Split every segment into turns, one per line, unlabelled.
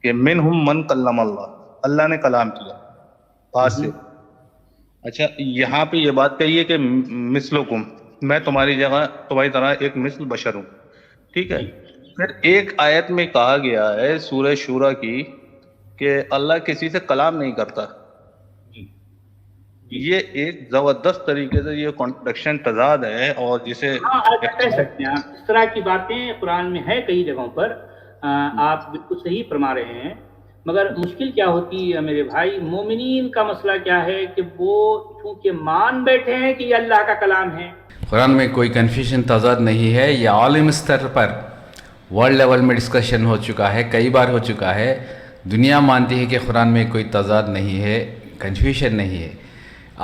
کہ منہم من کلم اللہ، اللہ نے کلام کیا بات سے. اچھا یہاں پہ یہ بات کہی ہے کہ مثلکم، میں تمہاری جگہ تمہاری طرح ایک مثل بشر ہوں، ٹھیک ہے. پھر ایک آیت میں کہا گیا ہے سورہ شورا کی کہ اللہ کسی سے کلام نہیں کرتا. یہ ایک زبردست طریقے سے یہ کانٹرڈکشن تضاد ہے، اور جسے
ہاں ایسا کہہ سکتے ہیں آپ. اس طرح کی باتیں قرآن میں ہے کئی جگہوں پر، آپ بالکل صحیح فرما رہے ہیں. مگر مشکل کیا ہوتی ہے میرے بھائی، مومنین کا مسئلہ کیا ہے کہ وہ چونکہ مان بیٹھے ہیں کہ یہ اللہ کا کلام ہے.
قرآن میں کوئی کنفیوژن تضاد نہیں ہے. یہ عالم سطح پر ورلڈ لیول میں ڈسکشن ہو چکا ہے، کئی بار ہو چکا ہے. دنیا مانتی ہے کہ قرآن میں کوئی تضاد نہیں ہے، کنفیوژن نہیں ہے.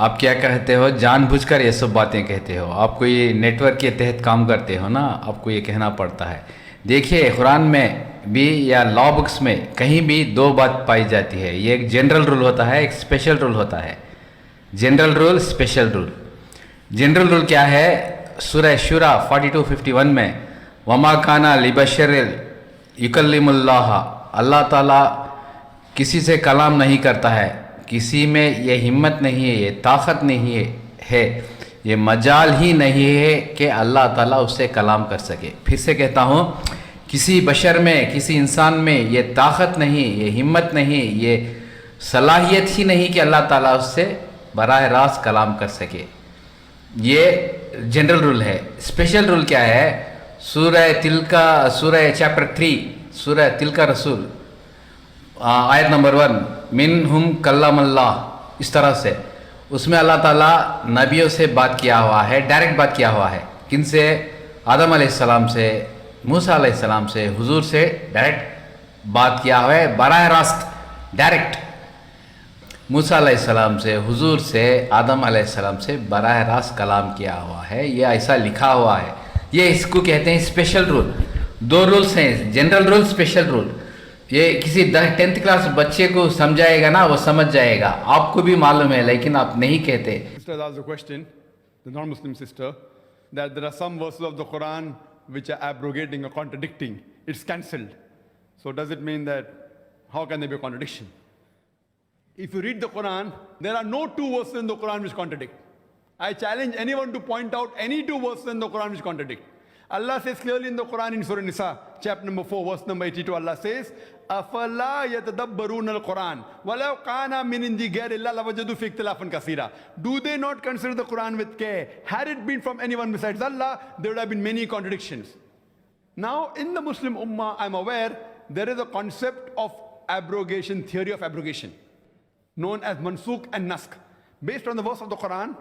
آپ کیا کہتے ہو، جان بوجھ کر یہ سب باتیں کہتے ہو. آپ کو یہ نیٹ ورک کے تحت کام کرتے ہو نا، آپ کو یہ کہنا پڑتا ہے. دیکھیے قرآن میں بھی یا لا بکس میں کہیں بھی دو بات پائی جاتی ہے. یہ ایک جنرل رول ہوتا ہے، ایک اسپیشل رول ہوتا ہے. General rule, special rule. General rule کیا ہے؟ سورہ شورا 42:51 میں وما کانا لبشر یکلم اللہ، اللہ تعالیٰ کسی سے کلام نہیں کرتا ہے. کسی میں یہ ہمت نہیں ہے، یہ طاقت نہیں ہے، یہ مجال ہی نہیں ہے کہ اللہ تعالیٰ اس سے کلام کر سکے. پھر سے کہتا ہوں، کسی بشر میں، کسی انسان میں یہ طاقت نہیں، یہ ہمت نہیں، یہ صلاحیت ہی نہیں کہ اللہ تعالیٰ اس سے براہ راست کلام کر سکے. یہ جنرل رول ہے. اسپیشل رول کیا ہے؟ سورہ چیپٹر 3 سورہ تلکا رسول آیت نمبر 1 منہم کلم اللہ، اس طرح سے اس میں اللہ تعالیٰ نبیوں سے بات کیا ہوا ہے، ڈائریکٹ بات کیا ہوا ہے. کن سے؟ آدم علیہ السلام سے، موسیٰ علیہ السلام سے، حضور سے ڈائریکٹ بات کیا ہوا ہے، براہ راست ڈائریکٹ. موسیٰ علیہ السلام سے، حضور سے، آدم علیہ السلام سے براہ راست کلام کیا ہوا ہے. یہ ایسا لکھا ہوا ہے. یہ اس کو کہتے ہیں اسپیشل رول. دو رولز ہیں، جنرل رول، اسپیشل رول. یہ کسی 10th کلاس بچے کو سمجھائے گا نا، وہ سمجھ جائے گا. آپ کو بھی معلوم ہے لیکن آپ نہیں کہتے.
Sister asked a question, the non-Muslim sister, that there are some verses of the Quran which are abrogating or contradicting. It's cancelled. So does it mean that, how can there be a contradiction? If you read the Quran, there are no two verses in the Quran which contradict. I challenge anyone to point out any two verses in the Quran which contradict. Allah says clearly in the Quran in Surah Nisa, chapter number 4, verse number 82, Allah says, أَفَلَا يَتَدَبَّرُونَ الْقُرْآنَ وَلَوْ كَانَ مِنْ عِنْدِ غَيْرِ اللَّهِ لَوَجَدُوا فِيهِ اخْتِلَافًا كَثِيرًا. Do they not consider the Quran with care? Had it been from anyone besides Allah, there would have been many contradictions. Now, in the Muslim Ummah, I'm aware, there is a concept of abrogation, theory of abrogation, known as Mansukh and Naskh, based on the verse of the Quran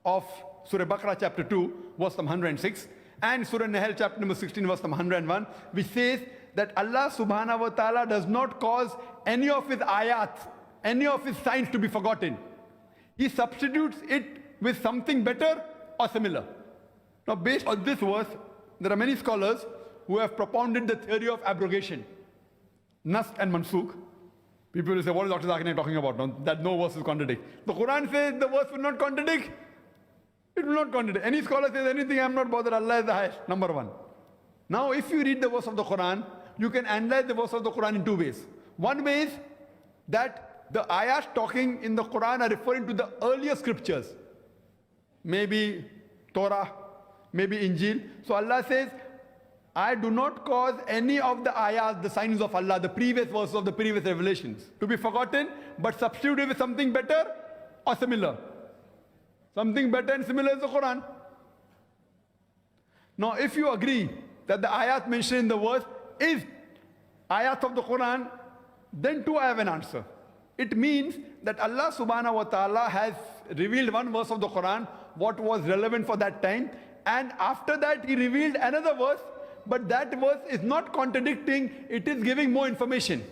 of Surah Baqarah chapter 2, verse number 106, and Surah Nahl chapter number 16, verse number 101, which says that Allah subhanahu wa ta'ala does not cause any of his ayat, any of his signs to be forgotten. He substitutes it with something better or similar. Now, based on this verse, there are many scholars who have propounded the theory of abrogation, Naskh and Mansukh. People will say, what is Dr. Zakir Naik talking about? No, that no verse will contradict. The Quran says the verse will not contradict. It will not contradict. Any scholar says anything, I'm not bothered. Allah is the highest, number one. Now, if you read the verse of the Quran, you can analyze the verse of the Quran in two ways. One way is that the ayahs talking in the Quran are referring to the earlier scriptures. Maybe Torah, maybe Injil. So Allah says, I do not cause any of the ayahs, the signs of Allah, the previous verses of the previous revelations, to be forgotten, but substitute it with something better or similar. Something better and similar is the Quran. Now, if you agree that the ayat mentioned in the verse is ayat of the Quran, then too I have an answer. It means that Allah subhanahu wa ta'ala has revealed one verse of the Quran, what was relevant for that time, and after that He revealed another verse, but that verse is not contradicting, it is giving more information.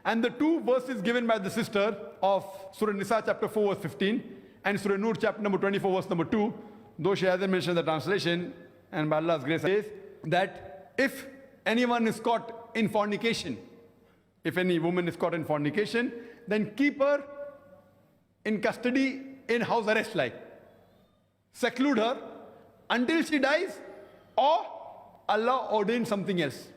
And the two verses given by the sister of Surah Nisa chapter 4 verse 15 and Surah Nur chapter number 24 verse number 2, though she hasn't mentioned the translation, and by Allah's grace says that if anyone is caught in fornication, if any woman is caught in fornication, then keep her in custody in house arrest, like seclude her until she dies, or Allah ordained something else.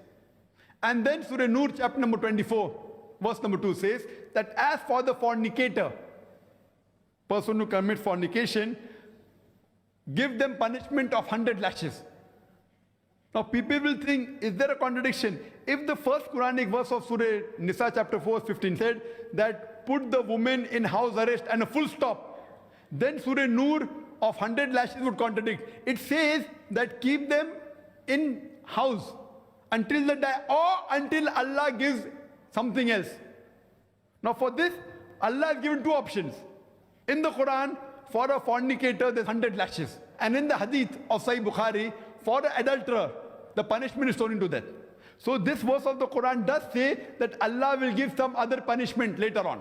And then Surah Nur chapter number 24 verse number 2 says that as for the fornicator, person who commits fornication, give them punishment of 100 lashes. Now people will think, is there a contradiction? If the first Quranic verse of Surah Nisa chapter 4 15 said that put the woman in house arrest and a full stop, then Surah Nur of 100 lashes would contradict. It says that keep them in house until they die or until Allah gives something else. Now for this, Allah has given two options. In the Quran, for a fornicator, there's 100 lashes. And in the hadith of Sahih Bukhari, for an adulterer, the punishment is thrown to death. So this verse of the Quran does say that Allah will give some other punishment later on.